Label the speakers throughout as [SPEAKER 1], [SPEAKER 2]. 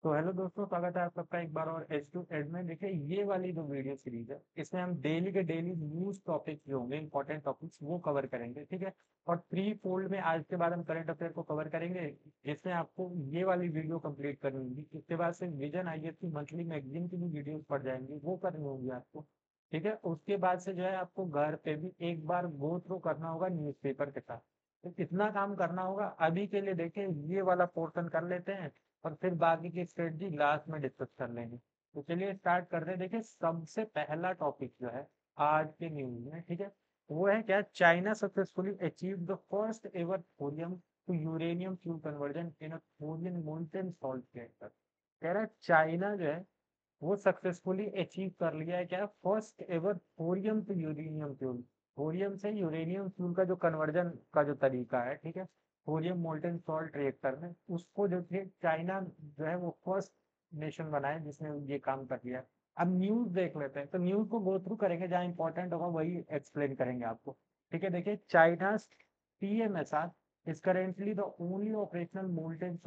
[SPEAKER 1] तो हेलो दोस्तों, स्वागत है आप सबका एक बार और एच टू एड में। देखिए, ये वाली जो वीडियो सीरीज है, इसमें हम डेली के डेली न्यूज टॉपिक्स जो होंगे, इंपॉर्टेंट टॉपिक्स, वो कवर करेंगे। ठीक है। और थ्री फोल्ड में आज के बाद हम करंट अफेयर को कवर करेंगे, जिसमें आपको ये वाली वीडियो कंप्लीट करनी होगी। इसके बाद से विजन आईएएस की मंथली मैगजीन की भी वीडियोस पड़ जाएंगी, वो करनी होगी आपको। ठीक है। उसके बाद से जो है आपको घर पे भी एक बार गो थ्रू करना होगा न्यूज़पेपर के साथ। तो कितना काम करना होगा अभी के लिए, देखें ये वाला पोर्शन कर लेते हैं और फिर बाकी की स्ट्रेटजी लास्ट में डिस्कस कर लेंगे। तो चलिए स्टार्ट करते हैं। देखिए, सबसे पहला टॉपिक जो है आज के न्यूज में, ठीक है, वो है क्या, China successfully achieve the first ever thorium to uranium fuel conversion in a thorium molten salt reactor. कह रहा है चाइना जो है वो सक्सेसफुली अचीव कर लिया है क्या, first ever thorium to uranium fuel. Thorium से यूरेनियम फ्यूल का जो कन्वर्जन का जो तरीका है, ठीक है, थोरियम मोल्टेन सॉल्ट रिएक्टर में, उसको जो थे चाइना जो है वो फर्स्ट नेशन बना है जिसने ये काम कर लिया है। अब न्यूज देख लेते हैं, तो न्यूज को गो थ्रू करेंगे, जहाँ इंपॉर्टेंट होगा वही एक्सप्लेन करेंगे आपको। ठीक है। देखिए, China TMSR is currently the only operational molten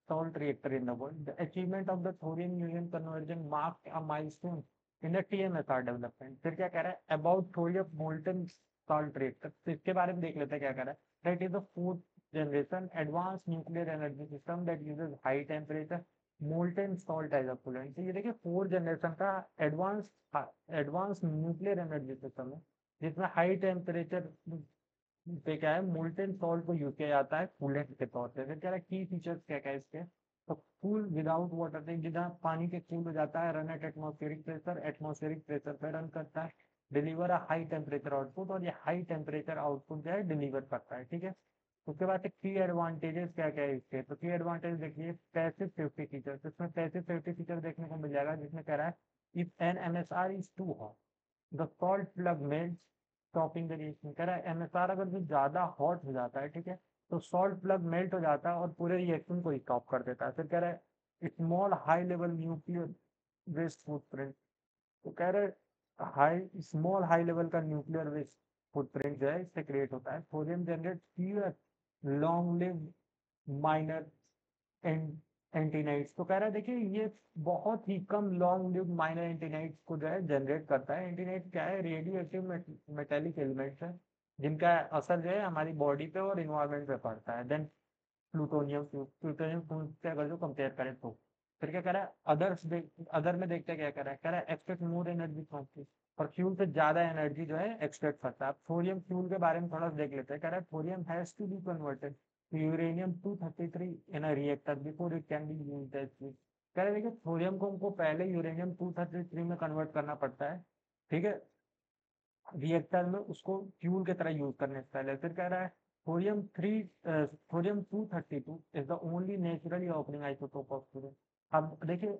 [SPEAKER 1] salt reactor in the world. The achievement of the thorium uranium conversion marked a milestone in the TMSR development. फिर क्या कह रहा है, about thorium molten salt reactor, तो इसके बारे में देख लेते हैं क्या कह रहा है। That is the fourth generation advanced nuclear energy system that uses high temperature molten salt as a coolant। तो ये देखिए, फोर्थ जनरेशन का एडवांस न्यूक्लियर एनर्जी सिस्टम है, जिसमें हाई टेम्परेचर पे क्या है, मोल्टेन सॉल्ट को यूज किया जाता है कूलेंट के तौर पे। फिर क्या है, की फीचर्स क्या क्या है इसके, तो कूल विदाउट वाटर टैंक, जितना पानी के कूल हो जाता है, रन एट एटमॉस्फेरिक प्रेशर पे रन करता है, deliver a high temperature output, और ये हाई टेम्परेचर आउटपुट जो है डिलीवर करता है। ठीक है। उसके बाद की एडवांटेजेस क्या क्या है इसके, तो की एडवांटेज देखिए, पैसिव सेफ्टी फीचर्स, इसमें पैसिव सेफ्टी फीचर देखने को मिल जाएगा, जिसमें कह रहा है if an MSR is too hot the salt plug melts stopping the reaction. कह रहा है एमएसआर अगर जो ज्यादा हॉट हो जाता है, ठीक है, तो सॉल्ट प्लग मेल्ट हो जाता है और पूरे रिएक्शन को स्टॉप कर देता है। फिर कह रहा है small high level nuclear waste footprint, तो कह रहे हाई स्मॉल हाई लेवल का न्यूक्लियर वेस्ट फुटप्रिंट जो है इससे क्रिएट होता है। Thorium generate fewer long live minor actinides, तो कह रहा है देखिए ये बहुत ही कम लॉन्ग लिव माइनर एंटीनाइड्स को जो है जनरेट करता है। एंटीनाइड क्या है, रेडियो एक्टिव मेटेलिक एलिमेंट्स है, जिनका असर जो है हमारी बॉडी पे और इन्वायरमेंट पे पड़ता है। देन प्लूटोनियम से अगर जो कंपेयर करें तो फिर क्या कह रहा है, अदर में देखते हैं क्या कह रहा है, कह रहा है extract more energy from fuel, और फ्यूल से ज्यादा एनर्जी जो है एक्सट्रैक्ट करता है। अब थोरियम फ्यूल के बारे में थोड़ा सा देख लेते हैं। कह रहा है thorium has to be converted to uranium 233 in a reactor before it can be used as fuel. कह रहे हैं देखिए, थोरियम को हमको पहले यूरेनियम 233 में कन्वर्ट करना पड़ता है, ठीक है, रिएक्टर में उसको फ्यूल की तरह यूज करने से पहले। फिर कह रहा है thorium 232 is the only naturally occurring isotope of thorium. अब देखिए,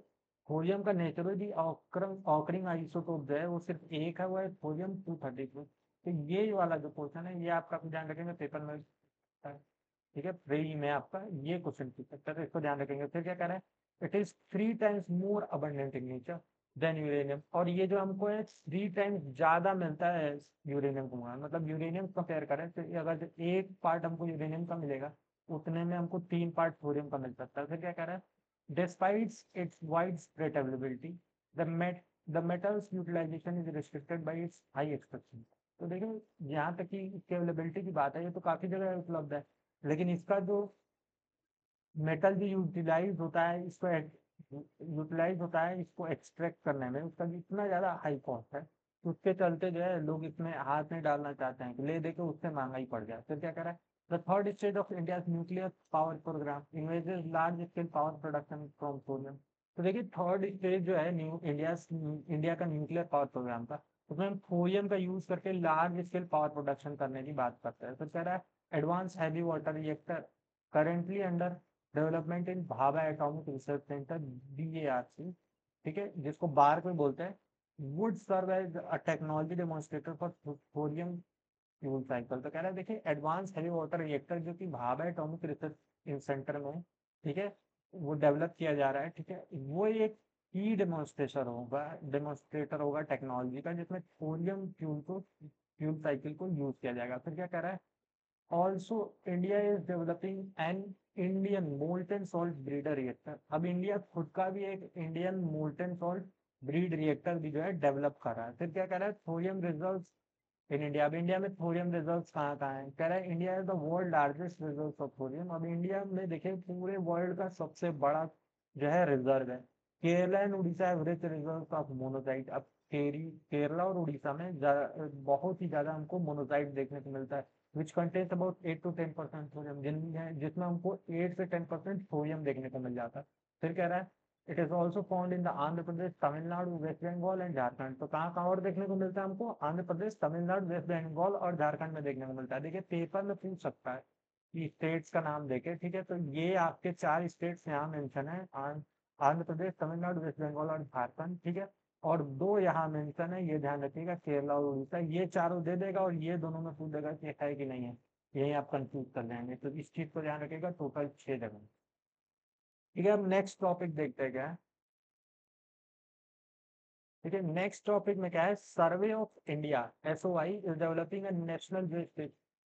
[SPEAKER 1] थोरियम का नेचुरली ऑकरिंग आइसोटोप जो है वो सिर्फ एक है, वो है थोरियम 232। तो ये वाला जो क्वेश्चन है ये आपका ध्यान रखेंगे, पेपर में, ठीक है, प्री में आपका ये क्वेश्चन पूछ सकता है, तो इसको ध्यान रखेंगे। फिर क्या कह रहा है, it is 3 times more abundant in nature than uranium, और ये जो हमको है 3 टाइम्स ज्यादा मिलता है यूरेनियम को। मतलब यूरेनियम कंपेयर करें तो अगर जो एक पार्ट हमको यूरेनियम का मिलेगा, उतने में हमको 3 पार्ट थोरियम का मिल सकता है। फिर क्या कह रहा है, despite its wide spread availability the metal's utilisation is restricted by its high extraction. तो देखिए, यहाँ तक की इसकी अवेलेबिलिटी की बात है, ये तो काफी जगह उपलब्ध है, लेकिन इसका जो मेटल जो यूटिलाइज होता है, इसको यूटिलाइज होता है, इसको एक्सट्रैक्ट करने में उसका इतना ज्यादा हाई कॉस्ट है, तो उसके चलते जो है लोग इसमें हाथ नहीं डालना चाहते हैं, कि ले दे के उससे महंगा ही पड़ गया। फिर क्या कह रहा है, the third stage of India nuclear power programme envisages large scale power production from thorium. तो देखिए, थर्ड स्टेज जो है इंडिया का न्यूक्लियर पावर प्रोग्राम का, उसमें हम थोरियम का यूज करके लार्ज स्केल पावर प्रोडक्शन करने की बात करते हैं। फिर कह रहा है advance heavy water reactor currently under development in Bhabha Atomic Research Centre BARC, ठीक है, जिसको बार्क में बोलते हैं, would serve as a technology demonstrator for thorium fuel cycle. तो कह रहा है देखिए, एडवांस हैवी वाटर रिएक्टर जो कि भाभा एटॉमिक रिसर्च सेंटर में, ठीक है, वो डेवलप किया जा रहा है, ठीक है, वो एक की डेमोन्स्ट्रेटर होगा टेक्नोलॉजी का, जिसमें थोरियम फ्यूल साइकिल को यूज किया जाएगा। फिर क्या कह रहा है, also India is developing an Indian molten salt breeder reactor. अब इंडिया खुद का भी एक Indian molten salt breed reactor भी जो है डेवलप कर रहा है। फिर क्या कह रहा है, थोरियम रिजर्व इन इंडिया। अब इंडिया में थोरियम रिजर्व कहाँ कहाँ है, कह रहा है India is the world largest reserve of thorium. अब इंडिया में देखिए पूरे वर्ल्ड का सबसे बड़ा जो है रिजर्व है। Kerala and Orissa have rich reserve of monazite. अब केरला और उड़ीसा में बहुत ही ज्यादा हमको मोनोजाइट देखने को मिलता है, which contains about 8 to 10% thorium, जिसमें हमको 8 से 10% थोरियम देखने को मिल जाता है। फिर कह रहा है it is also found in the Andhra Pradesh, Tamil Nadu, West Bengal and Jharkhand. तो कहाँ कहाँ और देखने को मिलता है हमको, आंध्र प्रदेश, तमिलनाडु, वेस्ट बंगाल और झारखंड में देखने को मिलता है। देखिए पेपर में पूछ सकता है कि स्टेट्स का नाम देके, ठीक है, तो ये आपके 4 स्टेट्स यहाँ मेंशन है, आंध्र प्रदेश, तमिलनाडु, वेस्ट बंगाल और झारखंड, ठीक है। और 2 यहाँ मेंशन है, ये ध्यान रखिएगा, केरला और उड़ीसा। ये चारों दे देगा और ये दोनों में पूछ देगा कि है कि नहीं है, यही आप कंफ्यूज कर जाएंगे। तो इस चीज को ध्यान रखिएगा, टोटल 6 जगह। ठीक है, अब नेक्स्ट टॉपिक देखते हैं क्या है। ठीक है, नेक्स्ट टॉपिक में क्या है, survey of India, SOI is developing a national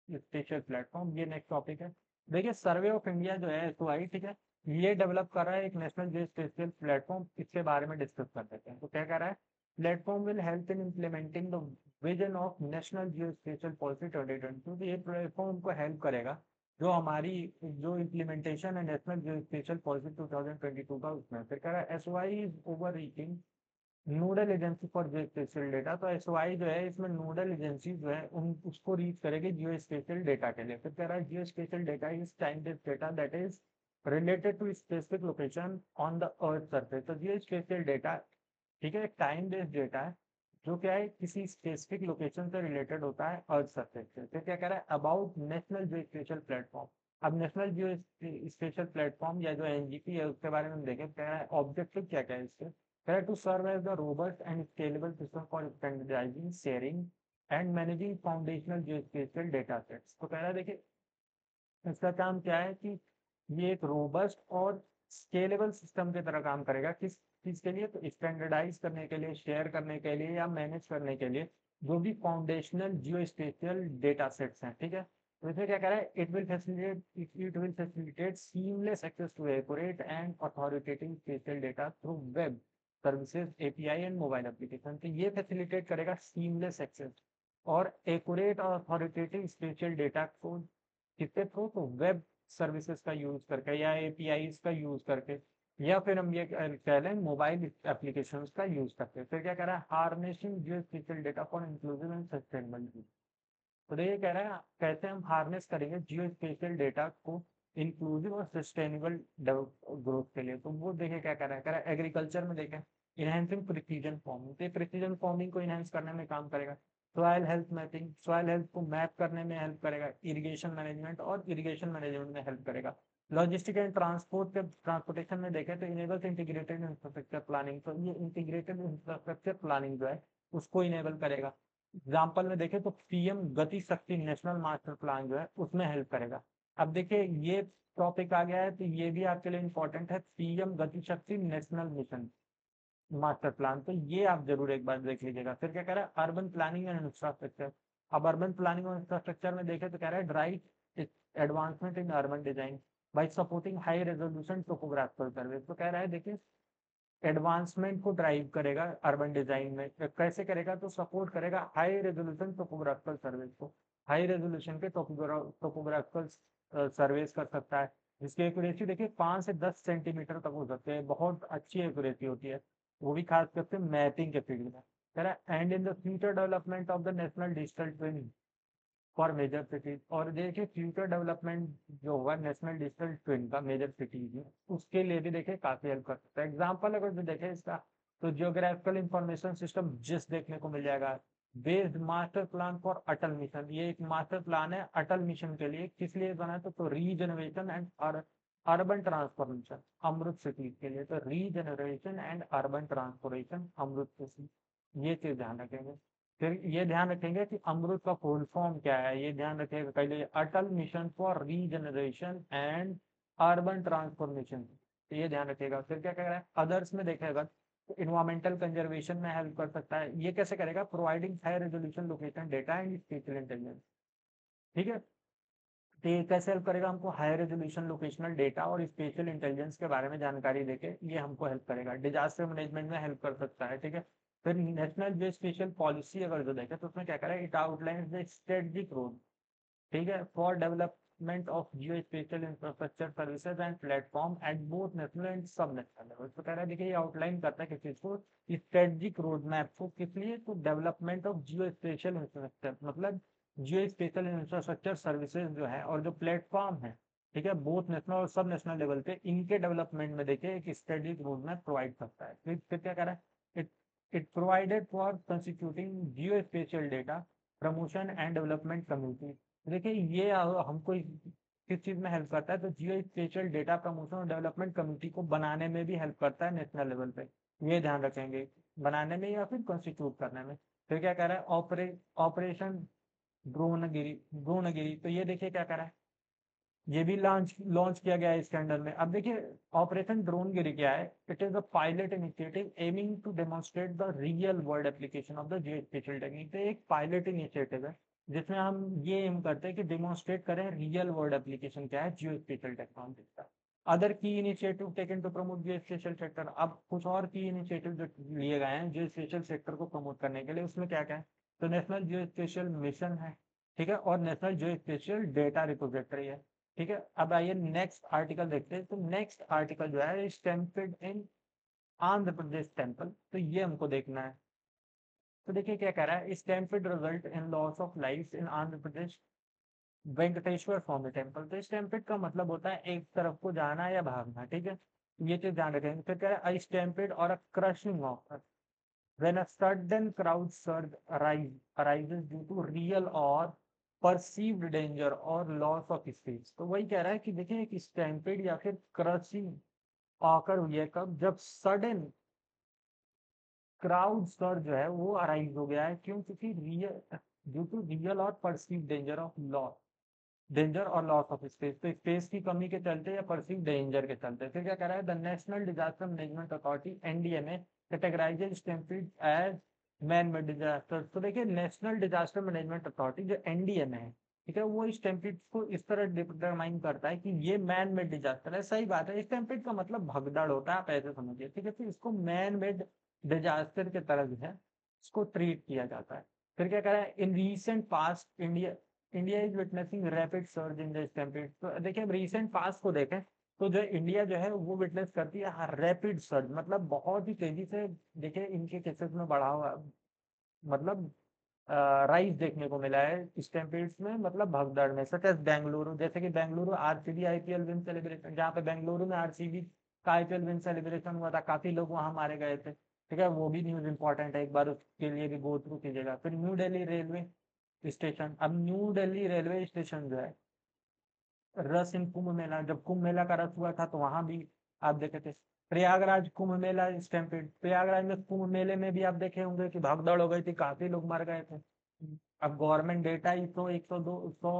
[SPEAKER 1] special platform. ये नेक्स्ट टॉपिक है। देखिए सर्वे ऑफ इंडिया जो है SOI, ठीक है, ये डेवलप कर रहा है एक नेशनल स्पेशल प्लेटफॉर्म। इसके बारे में डिस्कस कर देते हैं। तो क्या कह रहा है, platform will help in implementing the vision of national geospatial policy 2022। तो ये प्लेटफॉर्म को हेल्प करेगा जो हमारी जो इम्प्लीमेंटेशन है नेशनल जियोस्पेशियल पॉलिसी 2022 का, उसमें। फिर कह रहा है SOI is over reaching nodal agency for geospatial data. तो SOI जो है इसमें नोडल एजेंसी जो है उन उसको रीच करेगी जियो स्पेशियल डेटा के लिए। फिर कह रहा है geospatial data is time based data that is related to specific location on the earth surface. तो जियो स्पेशियल डेटा, ठीक है, टाइम बेस्ड डेटा है जो क्या है किसी स्पेसिफिक लोकेशन से रिलेटेड होता है अर्थ सरफेस से। फिर क्या कह रहा है, about national geospatial platform. अब नेशनल जियो स्पेशियल प्लेटफॉर्म या जो NGP है उसके बारे में हम देखें, क्या है ऑब्जेक्टिव, क्या क्या है इसके। to serve as the robust and scalable system for standardizing, sharing and managing foundational geospatial data sets। तो कह रहा है देखिए इसका काम क्या है कि ये एक रोबस्ट और स्केलेबल सिस्टम की तरह काम करेगा। किस चीज के लिए, तो स्टैंडर्डाइज करने के लिए, शेयर करने के लिए या मैनेज करने के लिए जो भी foundational geospatial data sets हैं। ठीक है, तो इसमें क्या कह रहा है, it will facilitate seamless access to accurate and authoritative spatial data through web services, API and mobile application. तो ये फैसिलिटेट करेगा सीमलेस एक्सेस और एक्यूरेट और अथॉरिटेटिव स्पेशियल डेटा को किसके थ्रू, तो वेब सर्विसेज का यूज करके या APIs का यूज करके, या फिर हम ये कह लें मोबाइल एप्लीकेशंस का यूज करके। फिर क्या कह रहा है, harnessing geospatial data for inclusive and sustainable. तो ये कह रहा है कैसे हम हार्नेस करेंगे जियो स्पेशियल डेटा को इंक्लूसिव और सस्टेनेबल ग्रोथ के लिए। तो वो देखे क्या कह रहा है एग्रीकल्चर में देखें, इनहेंसिंग प्रिसीजन फार्मिंग। तो प्रिसीजन फार्मिंग को इनहेंस करने में काम करेगा। Soil health mapping, soil health को मैप करने में हेल्प करेगा। इरिगेशन मैनेजमेंट, और इरिगेशन मैनेजमेंट में हेल्प करेगा। लॉजिस्टिक एंड ट्रांसपोर्ट के ट्रांसपोर्टेशन में देखें तो इनेबल्स इंटीग्रेटेड इंफ्रास्ट्रक्चर प्लानिंग। तो ये इंटीग्रेटेड इंफ्रास्ट्रक्चर प्लानिंग जो है उसको इनेबल करेगा। एग्जाम्पल में देखें तो PM गति शक्ति नेशनल मास्टर प्लान जो है उसमें हेल्प करेगा। अब देखिए ये टॉपिक आ गया है तो ये भी आपके लिए इंपॉर्टेंट है, PM गति शक्ति नेशनल मिशन मास्टर प्लान। तो ये आप जरूर एक बार देख लीजिएगा। फिर क्या कह रहा है, अर्बन प्लानिंग एंड इंफ्रास्ट्रक्चर। अब अर्बन प्लानिंग और इंफ्रास्ट्रक्चर में देखें तो कह रहा है drive advancement in urban design by supporting high resolution topographical survey. तो कह रहा है देखिए एडवांसमेंट को ड्राइव करेगा अर्बन डिजाइन में। कैसे करेगा, तो सपोर्ट करेगा हाई रेजोल्यूशन टोपोग्राफिकल सर्वेस को। हाई रेजोल्यूशन के टोपोग्राफिकल सर्वेस कर सकता है जिसकी एक्यूरेसी देखिए 5 से 10 सेंटीमीटर तक हो सकते हैं। बहुत अच्छी एक्यूरेसी होती है, वो भी खास करके मैपिंग के फील्ड में। कह रहा है and in the future development of the national digital twin for major cities. और देखिए फ्यूचर डेवलपमेंट जो होगा नेशनल डिजिटल ट्विन का मेजर सिटीज में, उसके लिए भी देखिए काफी हेल्प कर सकता है। एग्जाम्पल अगर जो देखें इसका, तो जियोग्राफिकल इंफॉर्मेशन सिस्टम जिस देखने को मिल जाएगा। Based master plan for Atal mission, ये एक मास्टर प्लान है अटल मिशन के लिए। किस लिए बना है, तो regeneration and urban transformation Amrit cities के लिए। तो regeneration and urban transformation Amrit city, ये चीज ध्यान रखेंगे। फिर ये ध्यान रखेंगे कि अमृत का फुल फॉर्म क्या है, ये ध्यान रखेगा पहले, Atal mission for regeneration and urban transformation. तो ये ध्यान रखेगा। फिर क्या कह रहा है, अदर्स में देखेगा तो इन्वायरमेंटल कंजर्वेशन में हेल्प कर सकता है। ये कैसे करेगा, providing high resolution location data and special intelligence. ठीक है, तो ये कैसे हेल्प करेगा हमको, हाई रेजोल्यूशन लोकेशनल डेटा और स्पेशल इंटेलिजेंस के बारे में जानकारी देके ये हमको हेल्प करेगा, डिजास्टर मैनेजमेंट में हेल्प कर सकता है, ठीक है। फिर नेशनल जो स्पेशल पॉलिसी अगर जो देखें तो उसमें क्या करेगा, it outlines the strategic role, ठीक है, for development of geospatial infrastructure services and platform at both national and sub national level. तो कह रहा है देखिए ये आउटलाइन करता है किस चीज को, स्ट्रेटेजिक रोड मैप को, किस लिए, तो development of geospatial infrastructure, मतलब जियो स्पेशल इंफ्रास्ट्रक्चर सर्विसेज जो है और जो प्लेटफॉर्म है, ठीक है, बोथ नेशनल और सब नेशनल लेवल पे, इनके डेवलपमेंट में देखिए एक स्ट्रेटेजिक रोड मैप प्रोवाइड करता है। फिर क्या कह रहा है, it provided for constituting Jio special data promotion and development community. देखिए ये हमको किस चीज में हेल्प करता है, तो जियो स्पेशल डेटा प्रमोशन और डेवलपमेंट कम्युनिटी को बनाने में भी हेल्प करता है नेशनल लेवल पे, ये ध्यान रखेंगे, बनाने में या फिर कॉन्स्टिट्यूट करने में। फिर क्या कह रहा है, ऑपरेशन ड्रोनगिरी, तो ये देखिए क्या कह रहा है, ये भी लॉन्च लॉन्च किया गया है इसके अंडर में। अब देखिए ऑपरेशन ड्रोनगिरी क्या है, it is a pilot initiative aiming to demonstrate the real world application of the geospatial technique. तो एक पायलट इनिशिएटिव है जिसमें हम ये एम करते हैं कि डेमोन्स्ट्रेट करें रियल वर्ल्ड एप्लीकेशन क्या है जियो स्पेशल टेक्नोलॉजी का। Other key initiative taken to promote geospatial sector, अब कुछ और की इनिशिएटिव जो लिए गए हैं जियो स्पेशल सेक्टर को प्रमोट करने के लिए, उसमें क्या क्या है, तो नेशनल जियो स्पेशल मिशन है, ठीक है, और नेशनल जियो स्पेशल डेटा रिपोजिटरी है, ठीक है। अब आइए नेक्स्ट आर्टिकल देखते हैं, तो नेक्स्ट आर्टिकल जो है स्टैम्पेड इन आंध्र प्रदेश टेम्पल, तो ये हमको देखना है। तो देखिए क्या कह रहा है, stampede result in loss of life in Andhra Pradesh Venkateswara Swamy temple. तो स्टैम्पेड का मतलब होता है एक तरफ को जाना या भागना, ठीक है, ये चीज ध्यान रखेंगे। फिर कह रहा है स्टैम्पेड और a crushing of when a sudden crowd surge arises due to real or perceived danger or loss of space। तो वही कह रहा है कि देखिए एक स्टैम्पेड या फिर क्रशिंग आकर हुई है कब, जब सडन क्राउड सर्ज जो है वो अराइज हो गया है, क्यों, क्योंकि रियल ड्यू टू रियल और perceive danger of loss, danger और लॉस ऑफ स्पेस, तो स्पेस की कमी के चलते या परसीव डेंजर के चलते। फिर क्या कह रहा है, the national disaster management authority NDMA categorises stampede as man made disaster. तो देखिए नेशनल डिजास्टर मैनेजमेंट अथॉरिटी जो एनडीएमए है, ठीक है, वो स्टैम्पेड को इस तरह डिटरमाइन करता है कि ये मैन मेड डिजास्टर है। सही बात है, स्टैम्पेड का मतलब भगदड़ होता है, आप ऐसे समझिए, ठीक है, तो इसको मैन मेड डिजास्टर के तरह जो है इसको ट्रीट किया जाता है। फिर क्या कह रहा है, in recent past India is witnessing rapid surge in the stampede. तो देखिए रिसेंट पास्ट को देखें तो जो इंडिया जो है वो विटनेस करती है रैपिड सर्ज, मतलब बहुत ही तेजी से देखिए इनके केसेस में बढ़ा हुआ, मतलब राइज देखने को मिला है स्टैम्पेड्स में, मतलब भगदड़ में, सच एज बेंगलुरु, जैसे कि Bengaluru RCB IPL win celebration, जहाँ पे बेंगलुरु में आरसीबी का आईपीएल विन सेलिब्रेशन हुआ था, काफी लोग वहां मारे गए थे, ठीक है, वो भी न्यूज इंपॉर्टेंट है, एक बार उसके लिए भी गो थ्रू कीजिएगा। फिर न्यू दिल्ली रेलवे स्टेशन, अब न्यू दिल्ली रेलवे स्टेशन जो है रस इन कुंभ मेला, जब कुंभ मेला का रस हुआ था तो वहां भी आप देखे थे। प्रयागराज कुंभ मेला स्टैम्पेड, प्रयागराज में कुंभ मेले में भी आप देखे होंगे कि भागदौड़ हो गई थी, काफी लोग मर गए थे। अब गवर्नमेंट डेटा ही तो 100 200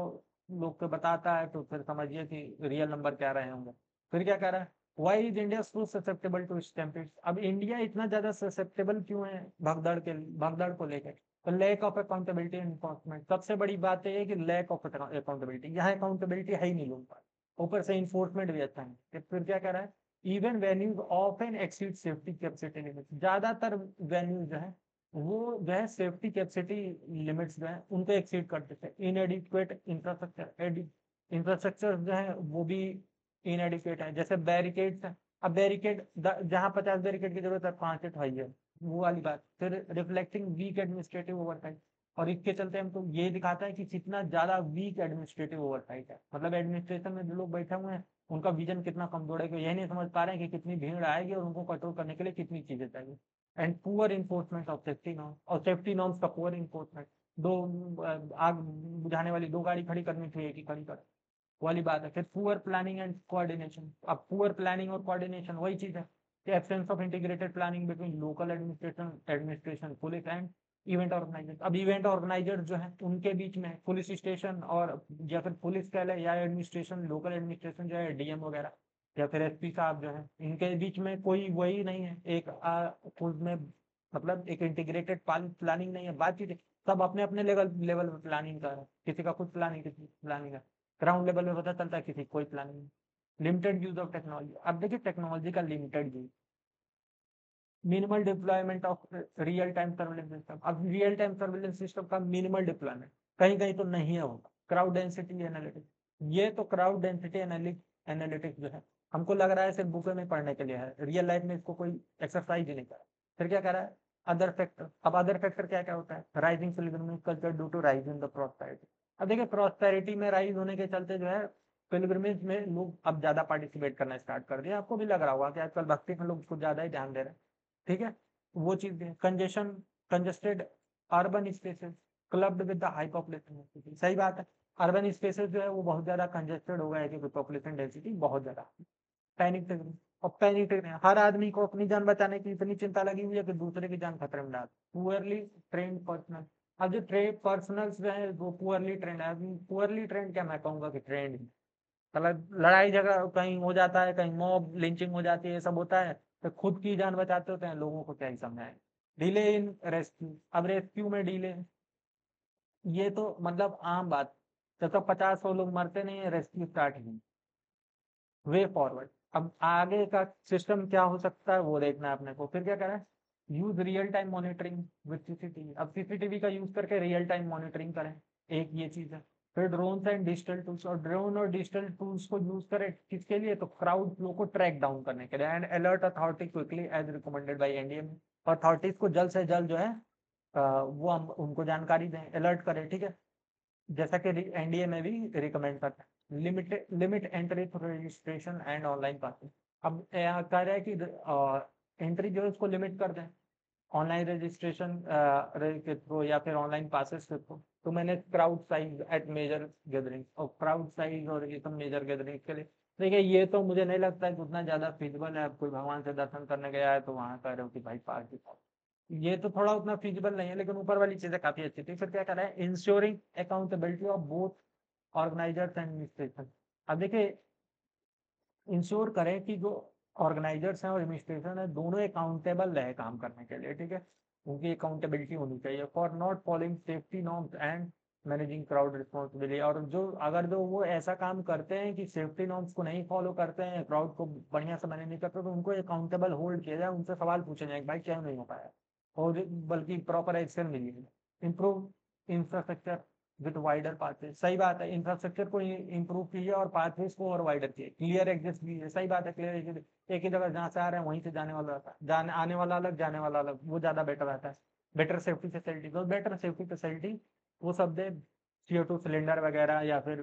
[SPEAKER 1] लोग के बताता है, तो फिर समझिए कि रियल नंबर क्या रहे होंगे। फिर क्या कह रहा है, why is India so susceptible to stampede. अब इंडिया इतना ज्यादा ससेप्टेबल क्यों है भगदड़ को लेकर, तो lack of accountability and enforcement. सबसे बड़ी बात है कि लैक ऑफ अकाउंटेबिलिटी, यहाँ अकाउंटेबिलिटी है ही नहीं लोग पास, ऊपर से इन्फोर्समेंट भी अच्छा है। फिर क्या कह रहा है, even venues often exceed safety capacity limit, ज्यादातर वेन्यूज जो है वो जो है सेफ्टी कैपेसिटी लिमिट्स जो है उनको एक्सीड कर देते हैं। इनएडिक्वेट इंफ्रास्ट्रक्चर, इंफ्रास्ट्रक्चर जो है वो भी इनएडिक्वेट है, जैसे बैरिकेड्स है। अब बैरिकेड जहाँ 50 बैरिकेड की जरूरत है 5 उठाई है, वो वाली बात। फिर रिफ्लेक्टिंग वीक एडमिनिस्ट्रेटिव ओवरसाइट, और इसके चलते हमको ये दिखाता है कि कितना ज्यादा वीक एडमिनिस्ट्रेटिव ओवरसाइट है, मतलब एडमिनिस्ट्रेशन में जो लोग बैठे हुए हैं उनका विजन कितना कमजोर है, कि यही नहीं समझ पा रहे हैं कि कितनी भीड़ आएगी और उनको कंट्रोल करने के लिए कितनी चीजें चाहिए। And poor enforcement of safety norm, और सेफ्टी नॉर्म्स का पुअर इन्फोर्समेंट। दो आग बुझाने वाली 2 गाड़ी खड़ी करनी चाहिए कि खड़ी कर, वाली बात है। फिर पुअर प्लानिंग एंड कोऑर्डिनेशन, अब पुअर प्लानिंग और कोऑर्डिनेशन वही चीज है कि absence of integrated planning between local administration police and event organiser. अब इवेंट ऑर्गेनाइजर जो है उनके बीच में पुलिस स्टेशन और या फिर पुलिस कह ले या एडमिनिस्ट्रेशन, लोकल एडमिनिस्ट्रेशन जो है डीएम वगैरह या फिर एसपी साहब जो है, इनके बीच में कोई वही नहीं है, एक उसमें मतलब एक इंटीग्रेटेड प्लानिंग नहीं है, बातचीत सब अपने अपने लेवल लेवल पे प्लानिंग कर रहे हैं, किसी का कुछ प्लानिंग किसी प्लानिंग है। ग्राउंड लेवल पे पता चलता है किसी कोई प्लान नहीं। लिमिटेड यूज ऑफ टेक्नोलॉजी, अब देखिए टेक्नोलॉजी का limited use, minimal deployment of real time surveillance system. अब रियल टाइम सर्वेलेंस सिस्टम का मिनिमल डिप्लॉयमेंट कहीं कहीं तो नहीं होगा। क्राउड डेंसिटी एनालिटिक्स, ये तो क्राउड डेंसिटी एनालिटिक्स जो है हमको लग रहा है सिर्फ बुक में पढ़ने के लिए है, रियल लाइफ में इसको कोई एक्सरसाइज ही नहीं करा। फिर क्या करा है, अदर फैक्टर। अब अदर फैक्टर क्या क्या होता है, rising pilgrimage culture due to rise in the prosperity. अब देखिए प्रॉस्पेरिटी में राइज होने के चलते जो है पिलग्रिमेज में लोग अब ज्यादा पार्टिसिपेट करना स्टार्ट कर दिया। आपको भी लग रहा होगा कि आजकल भक्ति में लोग कुछ ज्यादा ही ध्यान दे रहे हैं, ठीक है। वो चीज है congestion, congested urban spaces clubbed with the high population, सही बात है। अर्बन स्पेसेस जो है वो बहुत ज्यादा कंजेस्टेड हो गया है क्योंकि पॉपुलेशन डेंसिटी बहुत ज्यादा। पैनिक ट्रिगरिंग, और पैनिक ट्रिगरिंग हर आदमी को अपनी जान बचाने की इतनी चिंता लगी हुई है कि दूसरे की जान खतरे में डाल। पुअरली ट्रेंड पर्सनल, अब जो ट्रेन पर्सनल्स जो है वो पुअरली ट्रेंड है। पुअरली ट्रेंड क्या, मैं कहूंगा कि ट्रेंड, मतलब लड़ाई झगड़ा कहीं हो जाता है, कहीं मॉब लिंचिंग हो जाती है, ये सब होता है, तो खुद की जान बचाते होते हैं, लोगों को क्या ही समझाएं। डिले इन रेस्क्यू, अब रेस्क्यू में डिले, ये तो मतलब आम बात, जब तक 50-100 लोग मरते नहीं है रेस्क्यू स्टार्ट ही नहीं। वे फॉरवर्ड, अब आगे का सिस्टम क्या हो सकता है वो देखना है अपने को। फिर क्या करें, use real time monitoring with CCTV, अब सीसीटीवी का यूज करके रियल टाइम मॉनिटरिंग करें, एक ये चीज है। फिर ड्रोन एंड डिजिटल टूल्स, और ड्रोन और डिजिटल टूल्स को यूज करें किसके लिए, तो क्राउड फ्लो को ट्रैक डाउन करने के लिए, and alert authority quickly as recommended by NDM. Authorities को जल्द से जल्द जो है वो हम उनको जानकारी दें, अलर्ट करें, ठीक है, जैसा कि एनडीए में भी रिकमेंड करता है। Limit entry through registration and online passing, अब यहाँ कह रहा है कि एंट्री जो है उसको लिमिट कर दें ऑनलाइन रजिस्ट्रेशन के थ्रू या फिर ऑनलाइन पासेस के थ्रू। तो मैंने crowd size at major gathering, और क्राउड साइज और ये सब मेजर गैदरिंग के लिए देखिए ये तो मुझे नहीं लगता है कि उतना ज्यादा फिजिबल है। अब कोई भगवान से दर्शन करने गया है तो वहां कह रहे हो कि भाई पास दिखाओ, ये तो थोड़ा उतना फिजिबल नहीं है, लेकिन ऊपर वाली चीजें काफी अच्छी थी। फिर क्या कर रहा है, ensuring accountability of both organisers and administration. अब देखिए इंश्योर करें कि जो ऑर्गेनाइजर्स हैं और एडमिनिस्ट्रेशन है दोनों अकाउंटेबल रहे काम करने के लिए, ठीक है, उनकी अकाउंटेबिलिटी होनी चाहिए for not following safety norms and managing crowd responsibility. और जो अगर जो वो ऐसा काम करते हैं कि सेफ्टी नॉर्म्स को नहीं फॉलो करते हैं, क्राउड को बढ़िया से मैनेज नहीं करते, तो उनको अकाउंटेबल होल्ड किया जाए, उनसे सवाल पूछे जाए भाई क्या नहीं हो पाया, और बल्कि प्रॉपर एक्शन मिलिए। Improve infrastructure with wider pathway, सही बात है, इंफ्रास्ट्रक्चर को इम्प्रूव कीजिए और पाथवेज को और वाइडर कीजिए, क्लियर एग्जिट कीजिए, सही बात है, क्लियर एग्जिट, एक ही जगह जहाँ से आ रहे हैं वहीं से जाने वाला रहता है, जाने आने वाला अलग जाने वाला अलग, वो ज्यादा बेटर रहता है। बेटर सेफ्टी फैसिलिटी, तो बेटर सेफ्टी फैसिलिटी वो सब दे, CO2 सिलेंडर वगैरह, या फिर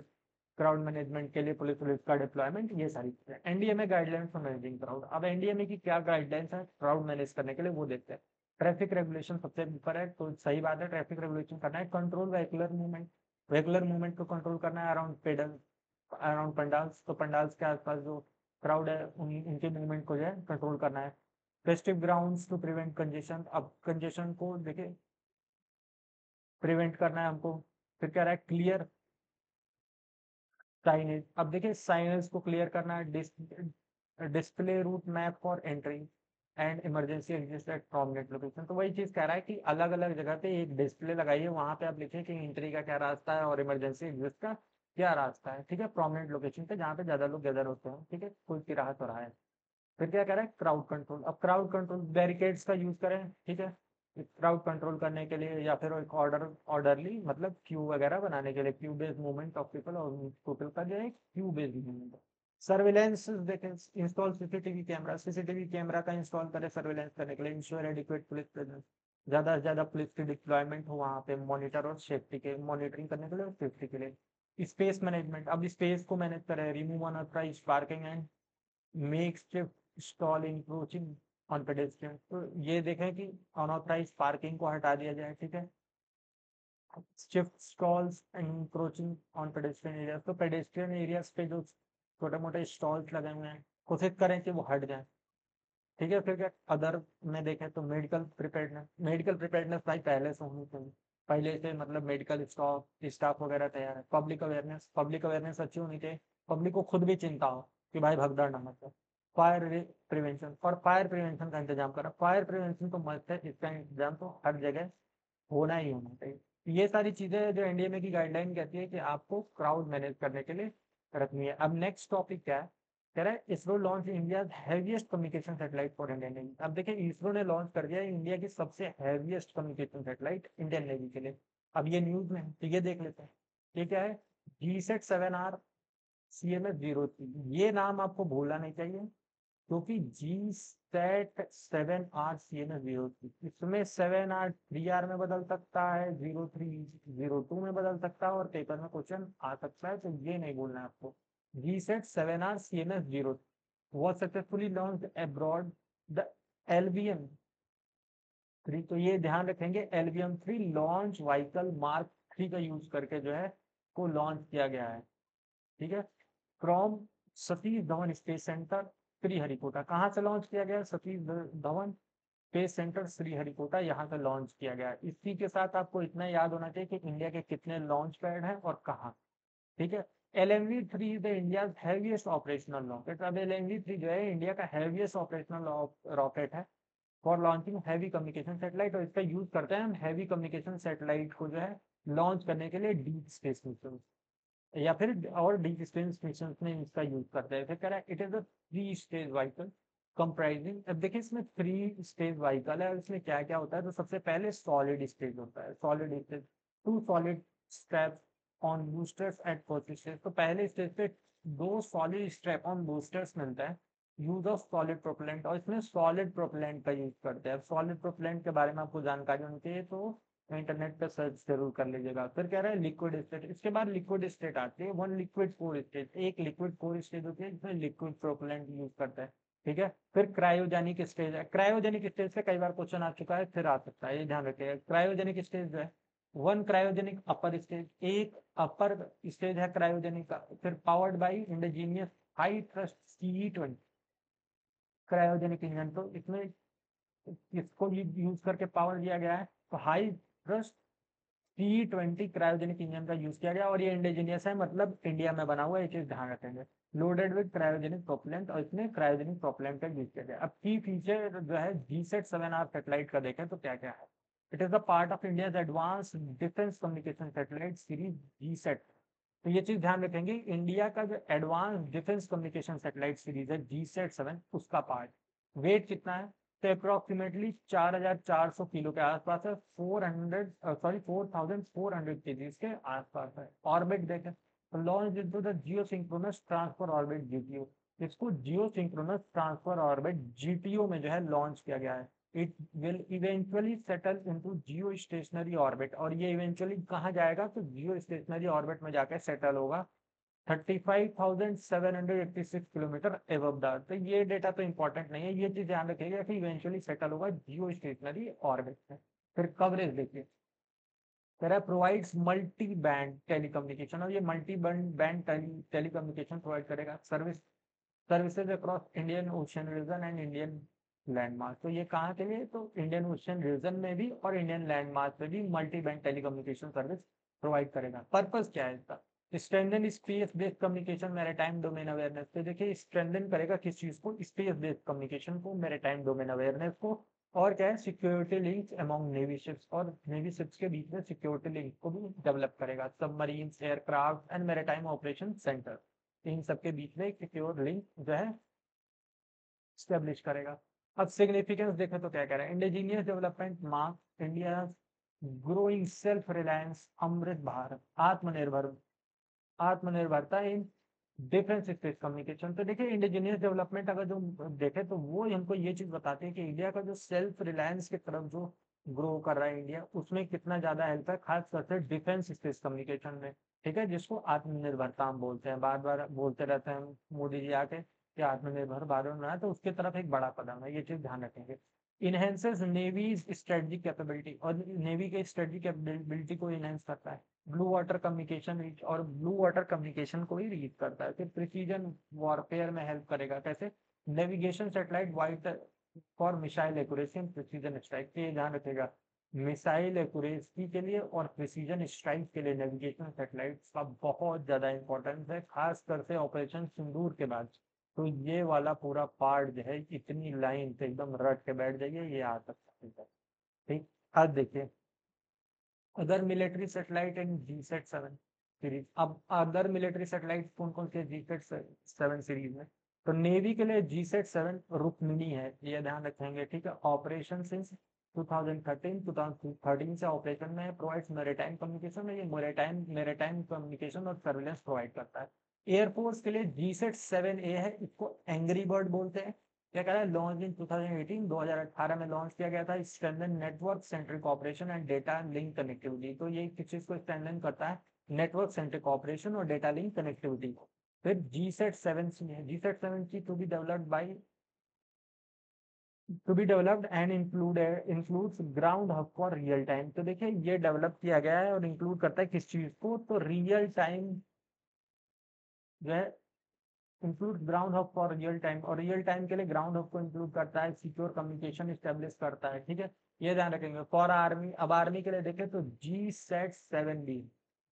[SPEAKER 1] क्राउड मैनेजमेंट के लिए पुलिस पुलिस का डिप्लॉयमेंट, ये सारी चीजें। एनडीए में गाइडलाइंस फॉर मैनेजिंग क्राउड, अब एनडीए में की क्या गाइडलाइंस है क्राउड मैनेज करने के लिए वो देखते हैं। ट्रैफिक रेगुलेशन सबसे ऊपर है, तो सही बात है, ट्रैफिक रेगुलेशन करना है। Control vehicular movement, regular movement को कंट्रोल करना है अराउंड पेडल, अराउंड पंडाल्स, तो पंडाल्स के आसपास जो क्राउड है उनके मूवमेंट को जो है कंट्रोल करना है। Festive grounds to prevent congestion, अब कंजेशन को देखिए प्रिवेंट करना है हमको। फिर क्या रहा है, क्लियर साइनेज, अब देखिए साइनेज को क्लियर करना है। Display route map for entry and emergency exit at prominent location, तो वही चीज कह रहा है कि अलग अलग जगह पे एक डिस्प्ले लगाइए, वहां पे आप लिखिए कि एंट्री का क्या रास्ता है और इमरजेंसी एग्जिट का क्या रास्ता है, ठीक है, प्रोमिनेंट लोकेशन पे जहाँ पे ज्यादा लोग गैदर होते हैं, ठीक है, कोई तिराहा चौराहा है। फिर क्या कह रहा है, क्राउड कंट्रोल, अब क्राउड कंट्रोल बैरिकेड्स का यूज करें, ठीक है, क्राउड कंट्रोल करने के लिए, या फिर एक ऑर्डरली मतलब क्यू वगैरह बनाने के लिए, Q based movement of people, और पीपल का जो है क्यू बेस्ड मूवमेंट। सर्विलेंस देखें, install CCTV camera, CCTV camera का इंस्टॉल करें सर्विलेंस करने के लिए। इंश्योर एडिक्वेट पुलिस प्रेजेंस, ज्यादा से ज्यादा पुलिस की डिप्लॉयमेंट हो वहाँ पे, मॉनिटर और सेफ्टी के मॉनिटरिंग करने के लिए और सेफ्टी के लिए। स्पेस मैनेजमेंट, अब स्पेस को मैनेज करें, remove unauthorised parking and make stall encroaching on pedestrian, तो ये देखें कि अनऑथराइज पार्किंग को हटा दिया जाए, ठीक है। Shift stalls encroaching on pedestrian area, तो पेडेस्ट्रियन एरियाज पे जो छोटे मोटे स्टॉल्स लगे हुए हैं कोशिश करें कि वो हट जाए, ठीक है। फिर क्या अदर में देखें तो मेडिकल प्रिपेयर्डनेस, मेडिकल प्रिपेयर्डनेस भाई पहले से होनी चाहिए, पहले से मतलब मेडिकल स्टाफ वगैरह तैयार है। पब्लिक अवेयरनेस अच्छी होनी चाहिए, पब्लिक को खुद भी चिंता हो कि भाई भगदड़ न मचे। फायर प्रिवेंशन, और फायर प्रिवेंशन का इंतजाम करा, फायर प्रिवेंशन तो मस्त है, इसका इंतजाम तो हर जगह होना ही होना चाहिए। ये सारी चीजें जो एनडीएमए की गाइडलाइन कहती है कि आपको क्राउड मैनेज करने के लिए रखनी है। अब नेक्स्ट टॉपिक क्या है, कह रहा है ISRO launch India heaviest communication satellite for Indian navy. अब देखिए इसरो ने लॉन्च कर दिया है इंडिया की सबसे heaviest communication satellite Indian navy के लिए। अब ये न्यूज में है तो ये देख लेते हैं। ये क्या है, GSAT-7R CMS-03। ये नाम आपको भूलना नहीं चाहिए, क्योंकि GSAT-7R CMS-03 इसमें 7R 3R में बदल सकता है, 03 02 में बदल सकता है, और पेपर में क्वेश्चन आ सकता है, तो ये नहीं भूलना है आपको। GSAT-7R CMS-03 was successfully launched abroad the LVM-3। तो ये ध्यान रखेंगे, LVM-3 लॉन्च व्हीकल मार्क 3 का यूज करके जो है को लॉन्च किया गया है। ठीक है, from Satish Dhawan space centre Sriharikota. कहाँ से लॉन्च किया गया, सतीश धवन स्पेस सेंटर श्रीहरिकोटा, यहाँ से लॉन्च किया गया। इसी के साथ आपको इतना याद होना चाहिए कि इंडिया के कितने लॉन्च पैड हैं और कहाँ। ठीक है, LMV-3 is the India heaviest operational rocket. अब LMV-3 जो है इंडिया का हैवीएस्ट ऑपरेशनल रॉकेट है for launching heavy communication satellite, और इसका यूज करते हैं हम हैवी कम्युनिकेशन सैटेलाइट को जो है लॉन्च करने के लिए डीप स्पेस मिशन, या फिर और डीप स्पेस मिशन में इसका यूज करते हैं। फिर कह रहा है it is a 3 stage vehicle comprising. अब देखिए इसमें 3 स्टेज व्हीकल है, और इसमें क्या क्या होता है, तो सबसे पहले सॉलिड स्टेज होता है, solid stage 2 solid strap on boosters at first stage. तो पहले स्टेज पे 2 सॉलिड स्ट्रैप ऑन बूस्टर्स मिलता है, यूज ऑफ सॉलिड प्रोपेलेंट, और इसमें सॉलिड प्रोपेलेंट का यूज करते हैं। सॉलिड प्रोपेलेंट के बारे में आपको जानकारी होनी चाहिए, तो इंटरनेट पे सर्च जरूर कर लीजिएगा। फिर कह रहा है लिक्विड स्टेट, इसके बाद लिक्विड स्टेट आती है, 1 लिक्विड 4 स्टेट। एक लिक्विड 4 स्टेज होती है जिसमें लिक्विड प्रोपेलेंट यूज करता है। ठीक है, फिर क्रायोजेनिक स्टेज है। क्रायोजेनिक स्टेज से कई बार क्वेश्चन आ चुका है, फिर आ सकता है, ये ध्यान रखिएगा। क्रायोजेनिक स्टेज जो है 1 क्रायोजेनिक अपर स्टेज, एक अपर स्टेज है क्रायोजेनिक का। फिर powered by indigenous high thrust CE-20 cryogenic engine, तो इसमें इसको यूज करके पावर दिया गया है, तो high thrust CE-20 cryogenic engine का यूज किया गया, और ये इंडिजीनियस है, मतलब इंडिया में बना हुआ है, ये चीज ध्यान रखेंगे। लोडेड विद क्रायोजेनिक प्रोपेलेंट, और इसमें क्रायोजेनिक प्रोपेलेंट का यूज किया गया। अब की फीचर जो है GSAT-7R सैटेलाइट का देखें तो क्या क्या है। It is the part of India advance defence communication satellite series GSAT। तो ये चीज ध्यान रखेंगे, इंडिया का जो advance defence communication satellite series है GSAT-7, उसका पार्ट। वेट कितना है, तो अप्रोक्सीमेटली 4400 किलो के आसपास है, 4400 केजी के आसपास है। ऑर्बिट देखें तो launch into the Jio synchronous transfer orbit GTO। इसको जियो सिंक्रोनस ट्रांसफर ऑर्बिट GTO में जो है लॉन्च किया गया है। It will eventually settle into Jio stationery orbit, और ये इवेंचुअली कहाँ जाएगा, तो जियो स्टेशनरी ऑर्बिट में जाकर सेटल होगा 35,786 किलोमीटर एबव द अर्थ। तो ये डेटा तो इंपॉर्टेंट नहीं है, ये चीज ध्यान रखिएगा कि इवेंचुअली सेटल होगा जियो स्टेशनरी ऑर्बिट में। फिर कवरेज देखिए, कह रहा है प्रोवाइड्स मल्टी बैंड टेलीकम्युनिकेशन, और ये मल्टी बैंड टेलीकम्युनिकेशन प्रोवाइड करेगा। Services across Indian Ocean region and Indian landmark. तो ये कहाँ के लिए, तो इंडियन ओशियन रीजन में भी और इंडियन लैंडमार्क में भी multi band telecommunication service provide करेगा। पर्पस क्या है इसका, strengthen space based communication maritime domain awareness. तो देखिए स्ट्रेंथन करेगा किस चीज को, स्पेस बेस्ड कम्युनिकेशन को, मैरीटाइम डोमेन अवेयरनेस को, और क्या है security links among navy ships, और नेवी शिप्स के बीच में सिक्योरिटी लिंक को भी डेवलप करेगा। Submarines, aircraft and maritime operation centre, इन सबके बीच में एक सिक्योर लिंक जो है स्टेब्लिश करेगा। अब सिग्निफिकेंस देखें तो क्या कह रहा है, indigenous development mark India growing self reliance, Amrit Bharat, आत्मनिर्भरता इन डिफेंस स्पेस कम्युनिकेशन। तो देखिए इंडिजीनियस डेवलपमेंट अगर जो देखे तो वो हमको ये चीज बताते हैं कि इंडिया का जो सेल्फ रिलायंस की तरफ जो ग्रो कर रहा है इंडिया, उसमें कितना ज्यादा हेल्प है, खास करके डिफेंस स्पेस कम्युनिकेशन में। ठीक है, जिसको आत्मनिर्भरता हम बोलते हैं, बार बार बोलते रहते हैं मोदी जी आके कि आत्मनिर्भर भारत बनाना है, तो उसकी तरफ एक बड़ा कदम है, ये चीज ध्यान रखेंगे। इनहेंसेस नेवीज स्ट्रेटजिक कैपेबिलिटी, और नेवी के स्ट्रेटजिक कैपेबिलिटी को इनहेंस करता है। ब्लू वाटर कम्युनिकेशन रीच, और ब्लू वाटर कम्युनिकेशन को ही रीच करता है। फिर प्रिसीजन वॉरफेयर में हेल्प करेगा, कैसे, navigation satellite wide for missile accuracy and precision strike. ये ध्यान रखेगा, मिसाइल एक्यूरेसी के लिए और प्रिसीजन स्ट्राइक के लिए नेविगेशन सैटेलाइट्स का बहुत ज्यादा इंपॉर्टेंस है, खासकर से ऑपरेशन सिंदूर के बाद। तो ये वाला पूरा पार्ट जो है, इतनी लाइन से एकदम रट के बैठ जाइए, ये आ सकता है। ठीक, अब देखिए other military satellite and GSAT-7 series. अब अदर मिलिट्री सैटेलाइट कौन कौन से GSAT-7 सीरीज में? तो नेवी के लिए GSAT-7 रुक्मिणी है, ये ध्यान रखेंगे, ठीक है। ऑपरेशन सिंस 2013 से ऑपरेशन में, प्रोवाइड्स मैरीटाइम कम्युनिकेशन में, ये मैरीटाइम कम्युनिकेशन और सर्विलेंस प्रोवाइड करता है। एयरफोर्स के लिए GSAT-7A है, इसको एंग्री बर्ड बोलते हैं। क्या कह रहा है? लॉन्च इन 2018 में लॉन्च किया गया था। Strengthen network centric operation and data link connectivity. तो ये किस चीज को स्ट्रेंथन करता है? नेटवर्क सेंट्रिक ऑपरेशन और डेटा लिंक कनेक्टिविटी को। फिर GSAT-7C है, GSAT-7C to be developed and includes ground hub for real time. तो देखिए ये डेवलप किया गया है और इंक्लूड करता है किस चीज को? तो रियल टाइम जो है, include ground hub for real time, और रियल टाइम के लिए ग्राउंड हब को इंक्लूड करता है, सिक्योर कम्युनिकेशन स्टेब्लिश करता है, ठीक है। ये ध्यान रखेंगे। फॉर आर्मी, अब आर्मी के लिए देखें तो GSAT-7B,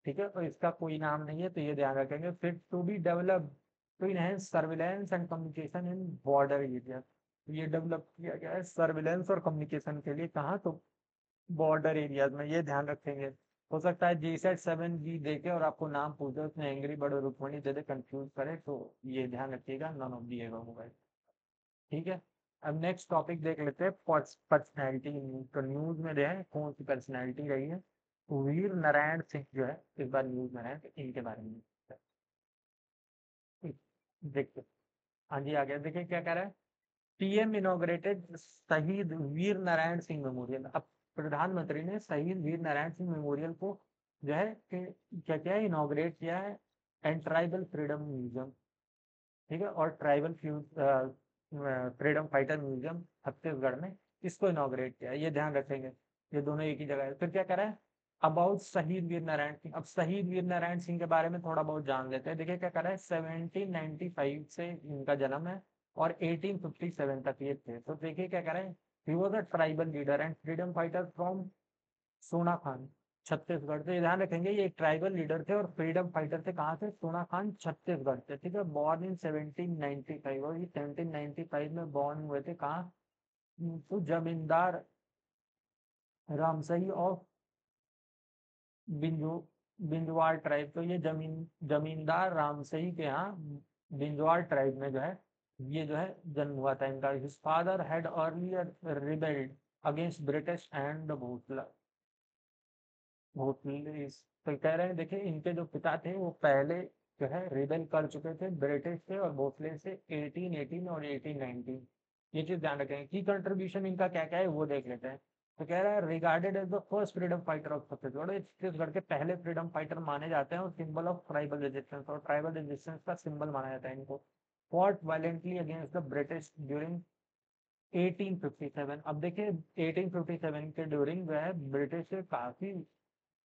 [SPEAKER 1] ठीक है, और इसका कोई नाम नहीं है, तो ये ध्यान रखेंगे। फिर to be develop to enhance surveillance and communication in border area. ये डेवलप किया गया है सर्विलेंस और कम्युनिकेशन के लिए, कहाँ? तो बॉर्डर एरियाज में, ये ध्यान रखेंगे। हो सकता है GSAT-7B देखे और आपको नाम पूछे, उसमें एंग्री बर्ड और रुक्मणी दे दे, कंफ्यूज करे, तो ये ध्यान रखिएगा, नन ऑफ दी एबव होगा, ठीक है। अब नेक्स्ट टॉपिक देख लेते हैं, पर्सनैलिटी न्यूज। तो न्यूज में जो है कौन सी पर्सनैलिटी रही है? वीर नारायण सिंह जो है इस बार न्यूज में है, तो इनके बारे में देखते। हाँ जी, आ गया, देखिए क्या कह रहा है। PM इनॉग्रेटेड शहीद वीर नारायण सिंह मेमोरियल। अब प्रधानमंत्री ने शहीद वीर नारायण सिंह मेमोरियल को जो है क्या क्या इनॉग्रेट किया है? एंड ट्राइबल फ्रीडम म्यूजियम, ठीक है, और tribal freedom fighter museum Chhattisgarh में इसको इनॉग्रेट किया है, ये ध्यान रखेंगे। ये दोनों एक ही जगह है। फिर क्या कह रहा है? अबाउट शहीद वीर नारायण सिंह। अब शहीद वीर नारायण सिंह के बारे में थोड़ा बहुत जान लेते हैं। देखिए क्या कर रहा है, 1795 से इनका जन्म है और 1857 तक ये थे। तो देखिए क्या कह रहे हैं, he was a tribal leader and freedom fighter from सोना खान, छत्तीसगढ़। तो ये ध्यान रखेंगे, ये एक ट्राइबल लीडर थे और फ्रीडम फाइटर थे, कहाँ से? सोना खान, छत्तीसगढ़ से, ठीक है। बॉर्न इन 1795, और ये 1795 में बॉर्न हुए थे, कहाँ? तो जमींदार रामसई ऑफ बिंजो बिंजवार ट्राइब। तो ये जमींदार रामसई के यहाँ बिंजवार ट्राइब में जो है, ये जो है जन्म हुआ था इनका। His father had earlier rebelled against British and Bhosla Bhosle. तो कह रहे हैं, देखिए इनके जो पिता थे वो पहले जो है रिबेल कर चुके थे ब्रिटिश से और भोसले से 1818 और 1819। ये चीज ध्यान रखेंगे। की कंट्रीब्यूशन इनका क्या क्या है वो देख लेते हैं। तो कह रहा है regarded as the first freedom fighter of Chhattisgarh, ये छत्तीसगढ़ के पहले फ्रीडम फाइटर माने जाते हैं और सिंबल ऑफ ट्राइबल रेजिस्टेंस, और ट्राइबल रेजिस्टेंस का सिंबल माना जाता है इनको। Fought violently against the British during 1857। अब देखिए 1857 के ड्यूरिंग जो है ब्रिटिश से काफी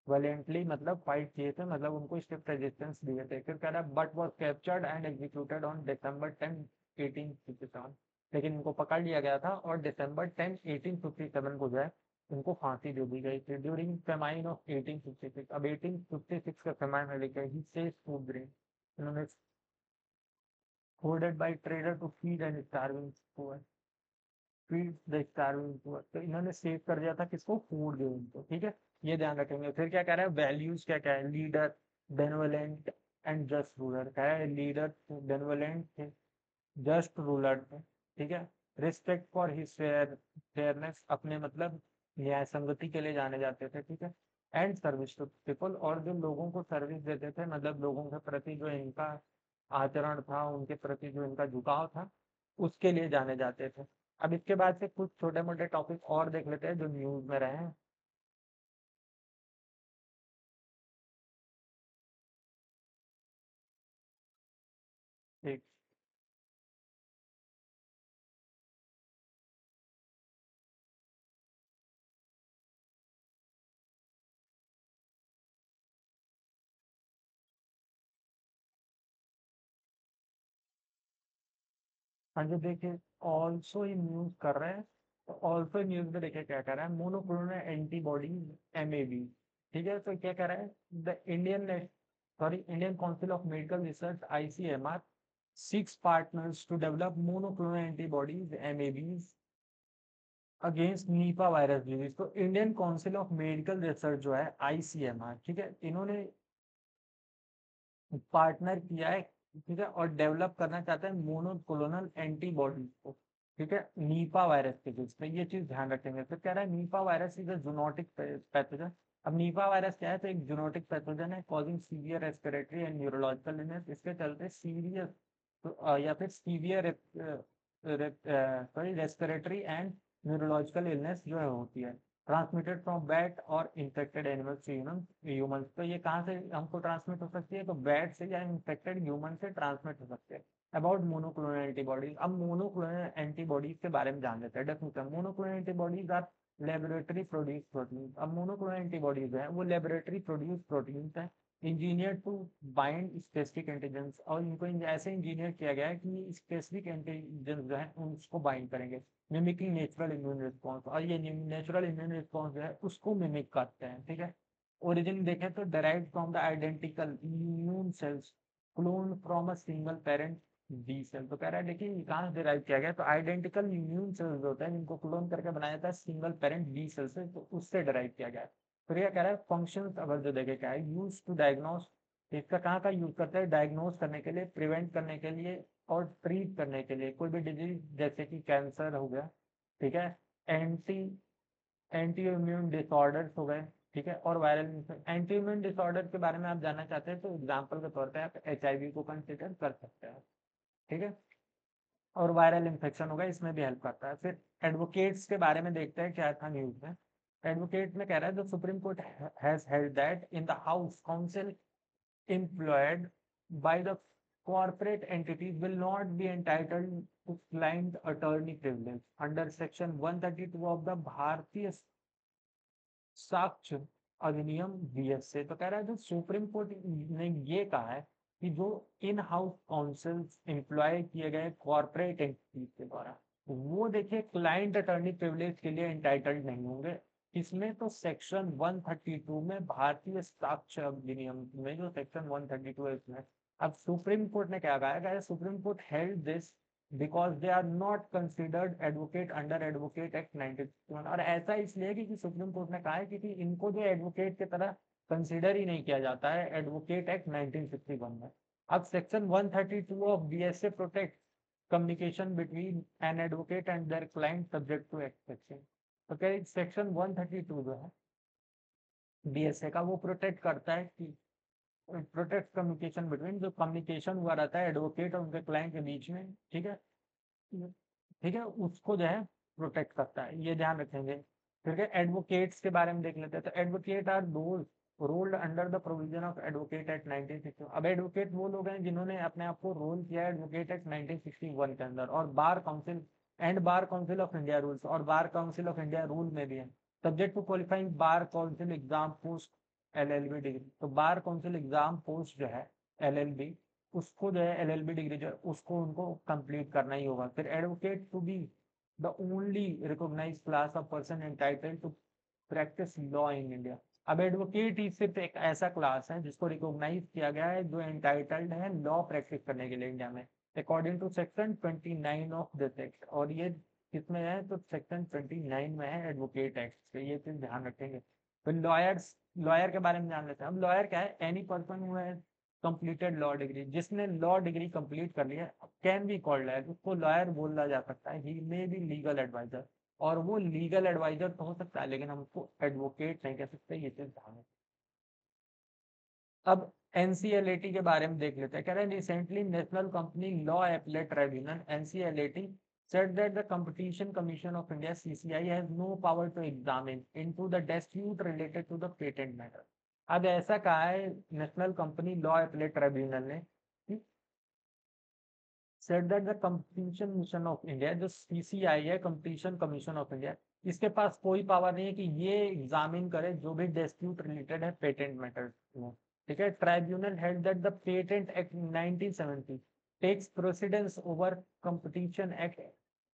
[SPEAKER 1] वायलेंटली मतलब फाइट किए थे, मतलब उनको स्ट्रिक्ट रेजिस्टेंस दिए थे। फिर कह रहा है but was captured and executed on December 10, 1857। लेकिन इनको पकड़ लिया गया था और December 10, 1857 को जो है उनको फांसी दे दी गई थी ड्यूरिंग फेमाइन ऑफ 1856। अब 1856 का फेमाइन में लिखा है ही सेज फूड ग्रेन, इन्होंने hoarded by trader to feed and starving poor, feed the starving poor. तो इन्होंने सेव कर दिया था किसको? फूड दे उनको, ठीक है। ये ध्यान रखेंगे। फिर क्या कह रहा है, वैल्यूज क्या क्या है? Leader, benevolent and just ruler. क्या है? लीडर बेनवलेंट, जस्ट रूलर, ठीक है। रिस्पेक्ट फॉर हिज फेयरनेस, अपने मतलब न्याय संगति के लिए जाने जाते थे, ठीक है। एंड सर्विस टू पीपल, और जो लोगों को सर्विस देते थे, मतलब लोगों के प्रति जो इनका आचरण था, उनके प्रति जो इनका झुकाव था, उसके लिए जाने जाते थे। अब इसके बाद से कुछ छोटे मोटे टॉपिक और देख लेते हैं जो न्यूज में रहे हैं। ठीक। हाँ जी, देखिए ऑल्सो ही न्यूज कर रहे हैं। तो ऑल्सो न्यूज में देखिए क्या कर रहा है, मोनोक्लोनल एंटीबॉडीज MAB, ठीक है। तो क्या कर रहा है, the Indian Council of Medical Research ICMR six partners to develop monoclonal antibodies MABs against Nipah virus disease. तो Indian Council of Medical Research जो है ICMR, ठीक है, इन्होंने पार्टनर किया है, ठीक है, और डेवलप करना चाहते हैं मोनोक्लोनल एंटीबॉडीज को, ठीक है, नीपा वायरस के बीच में। ये चीज ध्यान रखेंगे। तो कह रहा है Nipah virus is a zoonotic pathogen. अब नीपा वायरस क्या है? तो एक जूनोटिक पैथोजन है causing severe respiratory and neurological illness. इसके चलते सीरियस या फिर severe sorry respiratory and neurological illness जो है होती है, ट्रांसमिटेड फ्रॉम बैट और इन्फेक्टेड एनिमल्स टू ह्यूमन। तो ये कहाँ से हमको ट्रांसमिट हो सकती है? तो बैट से या इन्फेक्टेड ह्यूमन से ट्रांसमिट हो सकते हैं। About monoclonal antibodies. अब मोनोक्लोनल एंटीबॉडीज के बारे में जान लेते हैं। Definition, monoclonal antibodies are laboratory produce protein. अब मोनोक्लोनल एंटीबॉडीज है वो लेबोरेटरी प्रोड्यूस प्रोटीन है, engineer to bind specific antigens. और इनको ऐसे इंजीनियर किया गया है कि स्पेसिफिक एंटीजेंस जो है उसको बाइंड करेंगे, मिमिकिंग नेचुरल इम्यून रिस्पॉन्स। और ये नेचुरल इम्यून रिस्पॉन्स जो है उसको मिमिक करते हैं, ठीक है। ओरिजिन देखें तो derived from the identical immune cells clone from a single parent B cell. तो कह रहा है देखिए ये कहाँ से डिराइव किया गया? तो आइडेंटिकल इम्यून सेल्स होता है जिनको क्लोन करके बनाया जाता है सिंगल पेरेंट बी सेल से, तो उससे डिराइव किया गया है। फिर ये कह रहा है फंक्शंस अगर जो देखे क्या है, यूज टू डायग्नोस। इसका कहाँ का यूज करता है? डायग्नोस करने के लिए, प्रिवेंट करने के लिए और ट्रीट करने के लिए। कोई भी डिजीज जैसे कि कैंसर हो गया, ठीक है, एंटी एंटी इम्यून डिसऑर्डर्स हो गए, ठीक है, और वायरल एंटी इम्यून डिसऑर्डर के बारे में आप जानना चाहते हैं तो एग्जाम्पल के तौर पे आप HIV को कंसिडर कर सकते हैं, ठीक है। और वायरल इन्फेक्शन होगा, इसमें भी हेल्प करता है। फिर एडवोकेट्स के बारे में देखते हैं क्या था न्यूज में। एडवोकेट में कह रहा है the supreme court has held that in the house council employed by the corporate entities will not be entitled to client attorney privilege under section 132 of the Bharatiya साक्ष्य अधिनियम BS से। तो कह रहा है जो सुप्रीम कोर्ट ने ये कहा है कि जो इन हाउस काउंसिल एम्प्लॉय किए गए कॉर्पोरेट एंटिटीज के द्वारा, वो देखिए क्लाइंट अटर्नी प्रिविलेज के लिए एंटाइटल्ड नहीं होंगे। इसमें तो सेक्शन 132 में, भारतीय साक्ष्य अधिनियम में जो सेक्शन 132 है इसमें। अब सुप्रीम कोर्ट ने क्या कहा है? Supreme Court held this because they are not considered advocate under advocate act 1961। और ऐसा इसलिए कि सुप्रीम कोर्ट ने कहा है कि इनको जो एडवोकेट की तरह कंसिडर ही नहीं किया जाता है एडवोकेट एक्ट 1961 में। अब section 132 of BSA protect communication between an advocate and their client subject to exception. तो क्या सेक्शन 132 जो है BSA का, वो प्रोटेक्ट करता है कि प्रोटेक्ट कम्युनिकेशन बिटवीन, जो कम्युनिकेशन हुआ रहता है एडवोकेट और उनके क्लाइंट के बीच में, ठीक है, ठीक है, उसको जो है प्रोटेक्ट करता है, ये ध्यान रखेंगे। ठीक है, एडवोकेट्स के बारे में देख लेते हैं। तो advocate are those rolled under the provision of advocate act 1960। अब एडवोकेट वो लोग हैं जिन्होंने अपने आप को रोल किया है एडवोकेट एक्ट 1961 के अंदर। और Bar Council and Bar Council of India rules, और Bar Council of India rule में भी है, subject to qualifying Bar Council exam post LLB degree. तो बार काउंसिल एग्जाम पोस्ट जो है LLB, उसको जो है LLB डिग्री जो है उसको उनको कंप्लीट करना ही होगा। फिर advocate to be the only recognised class of person entitled to practise law in India. अब एडवोकेट ही सिर्फ एक ऐसा क्लास है जिसको रिकॉग्नाइज किया गया है जो एंटाइटल्ड है लॉ प्रैक्टिस करने के लिए इंडिया में, according to section 29 of this act. और ये किसमें है? तो सेक्शन 29 में है एडवोकेट एक्ट से, ये चीज ध्यान रखेंगे। तो लॉयर्स, लॉयर के बारे में जान लेते हैं। अब लॉयर क्या है? Any person who has completed law degree, जिसने लॉ डिग्री कंप्लीट कर लिया कैन बी कॉल्ड लॉयर, उसको लॉयर बोला जा सकता है। ही मे बी लीगल एडवाइजर, और वो लीगल एडवाइजर तो हो सकता है लेकिन हम उसको एडवोकेट नहीं कह सकते, ये चीज ध्यान है। अब NCLAT के बारे में देख लेते हैं। कह रहे हैं recently national company Law Appellate tribunal NCLAT said that the Competition Commission of India CCI has no power to examine into the dispute related to the patent matter। अब ऐसा कहा है National company Law Appellate Tribunal ने, said that the Competition Commission of India, जो CCI है Competition Commission of India, इसके पास कोई पावर नहीं है कि ये एग्जामिन करे जो भी डिस्प्यूट रिलेटेड है पेटेंट मैटर में। ठीक है, tribunal held that the patent act 1970 takes precedence over competition act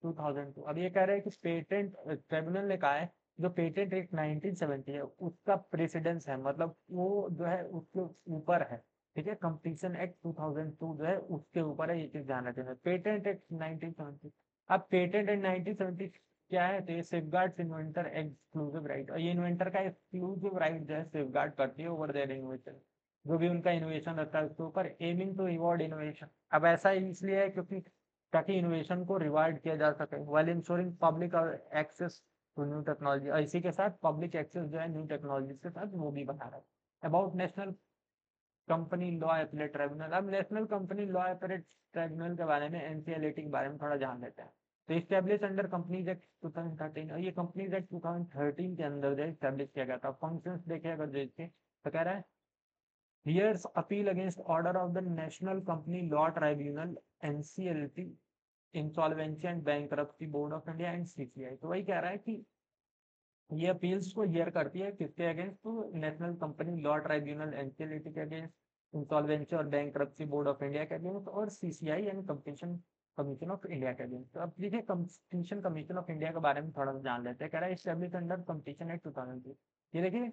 [SPEAKER 1] 2002। अब ये कह रहे हैं कि पेटेंट ट्राइब्यूनल ने कहा है जो पेटेंट एक्ट 1970 है उसका प्रेसिडेंस है, मतलब वो जो है उसके ऊपर है। ठीक है, कंपटीशन एक्ट 2002 जो है उसके ऊपर है, ये चीज ध्यान रखना। पेटेंट एक्ट 1970, अब पेटेंट एक्ट 1970 क्या है, तो ये सेफगार्ड्स इन्वेंटर एक्सक्लूसिव राइट, और ये इन्वेंटर का एक्सक्लूसिव राइट जो है सेफगार्ड करती है ओवर देयर इनोवेशन, जो भी उनका इनोवेशन रहता है उसके ऊपर, एमिंग टू रिवॉर्ड इनोवेशन। अब ऐसा इसलिए है क्योंकि ताकि इनोवेशन को रिवार्ड किया जा सके, while ensuring public access to new technology, और इसी के साथ पब्लिक एक्सेस जो है न्यू टेक्नोलॉजी के साथ वो भी बना रहा है। About National company Law Appellate Tribunal, अब National company Law Appellate Tribunal के बारे में, एनसीएलटी के बारे में थोड़ा जान लेते हैं। तो स्टैब्लिश अंडर कंपनीज एक्ट 2013, और ये कंपनीज एक्ट 2013 के अंदर जो स्टैब्लिश किया गया था। फंक्शंस देखे अगर जो इसके, तो कह रहा है hears appeal against order of the national company law tribunal, NCLT, insolvency and bankruptcy board of India and CCI. तो वही कह रहा है कि ये अपील्स को हियर करती है किसके अगेंस्ट, तो national company law tribunal NCLT के अगेंस्ट, इंसॉल्वेंसी और बैंकरप्सी बोर्ड ऑफ इंडिया के अगेंस्ट, और सीसीआई यानी कंपटीशन कमीशन ऑफ इंडिया के अगेंस्ट। तो अब देखिए कंपटीशन कमीशन ऑफ इंडिया के बारे में थोड़ा सा जान लेते हैं। कह रहा है एस्टेब्लिश अंडर कंपटीशन एक्ट 2002, ये देखिए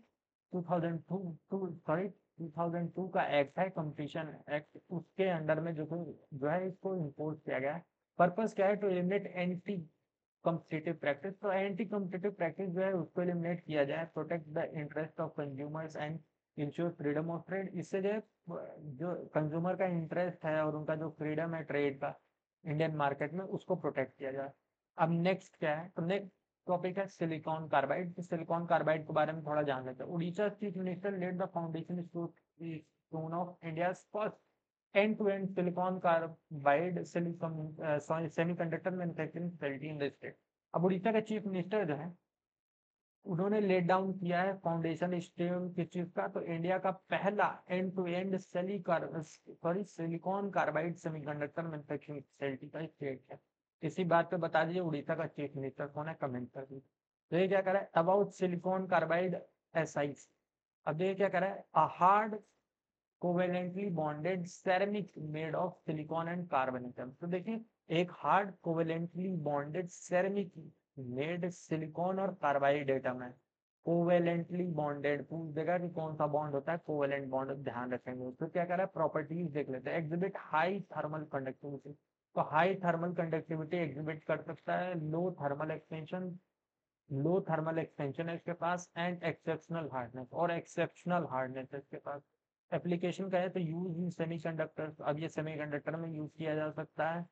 [SPEAKER 1] 2002 का एक्ट है कंपटीशन एक्ट, उसके अंडर में जो है इसको इम्पोज किया गया है। पर्पस क्या है, to eliminate anti competitive practice, तो एंटी कॉम्पिटिटिव प्रैक्टिस जो है उसको एलिमिनेट किया जाए, protect the interest of consumers and ensure freedom of trade. इससे जो कंज्यूमर का इंटरेस्ट है और उनका जो फ्रीडम है ट्रेड का इंडियन मार्केट में, उसको प्रोटेक्ट किया जाए। अब नेक्स्ट क्या है, तो नेक्स्ट टॉपिक है सिलिकॉन कार्बाइड। सिलिकॉन कार्बाइड के बारे में थोड़ा जान लेते हैं। Orissa chief minister led the foundation stone of India first end-to-end silicon carbide semiconductor manufacturing facility in the state। अब उड़ीसा का चीफ मिनिस्टर जो है उन्होंने लेट डाउन किया है फाउंडेशन स्टेम किस चीज का, तो इंडिया का पहला end to end silicon carbide semiconductor manufacturing facility का स्टेट है। इसी बात पे बता दीजिए उड़ीसा का चीफ मिनिस्टर कौन है, कमेंट कर दीजिए। तो ये क्या कर रहा है, अबाउट सिलिकॉन कार्बाइड एसआई। अब ये क्या कर रहा है, a hard covalently bonded ceramic made of silicon and carbon atom. तो देखिए एक hard covalently bonded ceramic made silicon और कार्बाइड एटम है। कोवेलेंटली बॉन्डेड, पूछ देगा कि कौन सा बॉन्ड होता है, कोवेलेंट बॉन्ड, ध्यान रखेंगे। तो क्या कर रहा है, प्रॉपर्टीज देख लेते हैं। एग्जिबिट हाई थर्मल कंडक्टिविटी, तो हाई थर्मल कंडक्टिविटी एग्जिबिट कर सकता है। लो थर्मल एक्सपेंशन है इसके पास, एंड एक्सेप्शनल हार्डनेस, और एक्सेप्शनल हार्डनेस है इसके पास। एप्लीकेशन का है तो यूज इन सेमीकंडक्टर्स, अब ये सेमीकंडक्टर में यूज किया जा सकता है,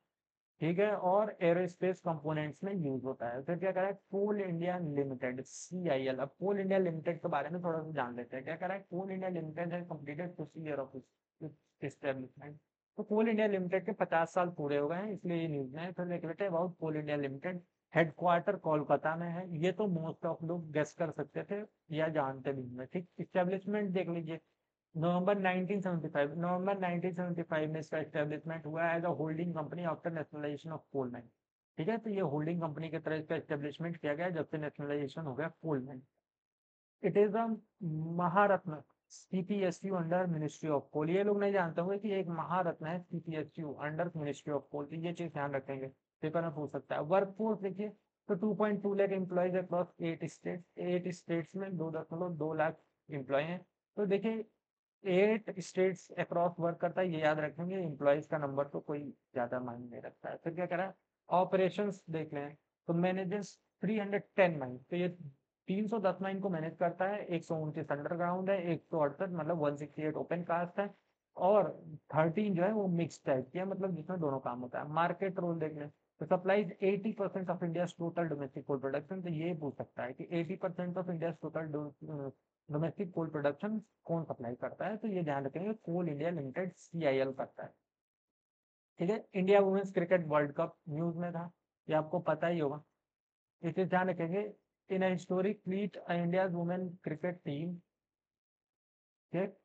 [SPEAKER 1] ठीक है, और एरोस्पेस कंपोनेंट्स में यूज होता है। फिर क्या करा है, कोल इंडिया लिमिटेड सीआईएल। अब कोल इंडिया लिमिटेड के बारे में थोड़ा सा जान लेते हैं। क्या करा है, कोल इंडिया लिमिटेड है कंप्लीटेड 50 ईयर ऑफ एस्टेब्लिशमेंट। तो कोल इंडिया लिमिटेड के 50 साल पूरे हो गए हैं, इसलिए ये न्यूज में है। फिर देख लेते हैं about Coal India Limited. Headquarter Kolkata में है, ये तो मोस्ट ऑफ लोग गेस कर सकते थे या जानते भी होंगे, ठीक। इस्टेब्लिशमेंट देख लीजिए, नवंबर 1975 में इसका एस्टेब्लिशमेंट हुआ as a holding company after nationalisation of coal mine, ठीक है। तो ये होल्डिंग कंपनी की तरह इसका एस्टेब्लिशमेंट किया गया जब से नेशनलाइजेशन हो गया coal mine. It is a Maharatna CPSU under ministry of coal, ये लोग नहीं जानते होंगे कि एक महारत्न है CPSU under ministry of coal, ये चीज ध्यान रखेंगे, पेपर में पूछ सकता है। वर्क फोर्स देखिए, तो 2.2 लाख एम्प्लॉयज अक्रॉस 8 स्टेट्स में 2.2 लाख एम्प्लॉय हैं। तो देखिए 8 स्टेट्स अक्रॉस वर्क करता है, ये याद रखेंगे। एम्प्लॉयज का नंबर तो कोई ज्यादा मायने नहीं रखता है। फिर क्या करा है, ऑपरेशंस देख लें, तो मैनेजेस 310 माइन, तो ये 310 माइन को मैनेज करता है। 129 अंडरग्राउंड है, 168 मतलब 168 ओपन कास्ट है, और 13 जो है वो मिक्स टाइप की है, मतलब जिसमें दोनों काम होता है। मार्केट रोल देख लें, तो supplies 80% of India total domestic coal production. तो ये पूछ सकता है कि 80% of India total domestic coal production कौन सप्लाई करता है, तो ये ध्यान रखेंगे कोल इंडिया लिमिटेड सीआईएल करता है, ठीक है। India women's cricket world cup news में था, ये आपको पता ही होगा, इसे ध्यान रखेंगे। In historic feat India women cricket team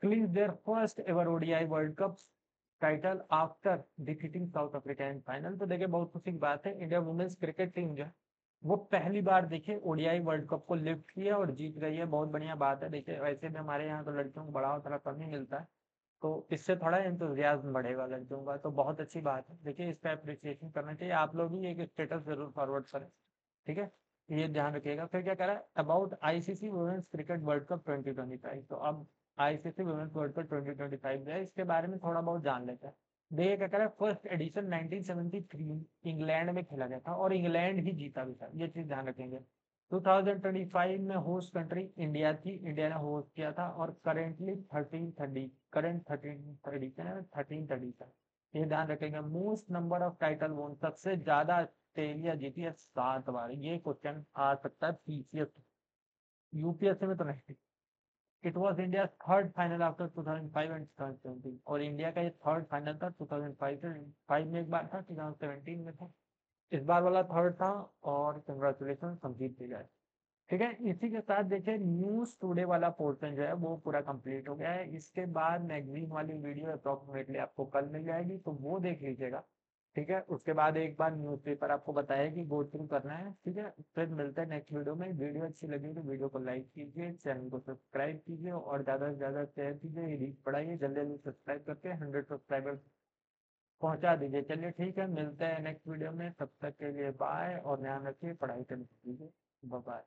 [SPEAKER 1] clinched their first ever ODI world cup title after defeating South Africa in final. तो देखिए बहुत खुशी की बात है, इंडिया वुमेन्स क्रिकेट टीम जो है वो पहली बार देखिए ओडीआई वर्ल्ड कप को लिफ्ट किया और जीत गई है, बहुत बढ़िया बात है। देखिए वैसे भी हमारे यहाँ तो लड़कियों को बढ़ावा थोड़ा कम ही मिलता है, तो इससे थोड़ा इंतजियाज्म बढ़ेगा लड़कियों का, तो बहुत अच्छी बात है। देखिए इसका अप्रिसिएशन करना चाहिए, आप लोग भी एक स्टेटस जरूर फॉरवर्ड करें, ठीक है, ये ध्यान रखिएगा। फिर क्या करा about ICC women's cricket world cup 2025। तो अब आईसीसी वुमेन्स वर्ल्ड कप 2025 जो है इसके बारे में थोड़ा बहुत जान लेते हैं। देखिए क्या कह रहा है, फर्स्ट एडिशन 1973 इंग्लैंड में खेला गया था और इंग्लैंड ही जीता भी था, ये चीज ध्यान रखेंगे। 2025 में होस्ट कंट्री इंडिया थी, इंडिया ने होस्ट किया था और करेंटली 1330 करंट 1330 1330 का, ये ध्यान रखेंगे। मोस्ट नंबर ऑफ टाइटल वोन, सबसे ज्यादा ऑस्ट्रेलिया जीती है 7 बार, ये क्वेश्चन आ सकता है पीसीएस यूपीएससी में तो नहीं। It was India third final after 2005 and 2017, और इंडिया का ये थर्ड फाइनल था 2005 से, 5 में एक बार था, 2017 में था, इस बार वाला थर्ड था। और कंग्रेचुलेशन संजीत जी, ठीक है। इसी के साथ देखिए न्यूज टुडे वाला पोर्शन जो है वो पूरा कंप्लीट हो गया है। इसके बाद मैगजीन वाली वीडियो अप्रोक्सीमेटली आपको कल मिल जाएगी, तो वो देख लीजिएगा, ठीक है। उसके बाद एक बार न्यूज़पेपर आपको बताया कि गो थ्रू करना है, ठीक है। फिर मिलते हैं नेक्स्ट वीडियो में। वीडियो अच्छी लगी तो वीडियो को लाइक कीजिए, चैनल को सब्सक्राइब कीजिए और ज़्यादा से ज़्यादा शेयर कीजिए, रीच बढ़ाइए, जल्दी जल्दी सब्सक्राइब करके 100 सब्सक्राइबर पहुंचा दीजिए। चलिए ठीक है, मिलते हैं नेक्स्ट वीडियो में, तब तक के लिए बाय और ध्यान रखिए, पढ़ाई करनी कीजिए, बाय।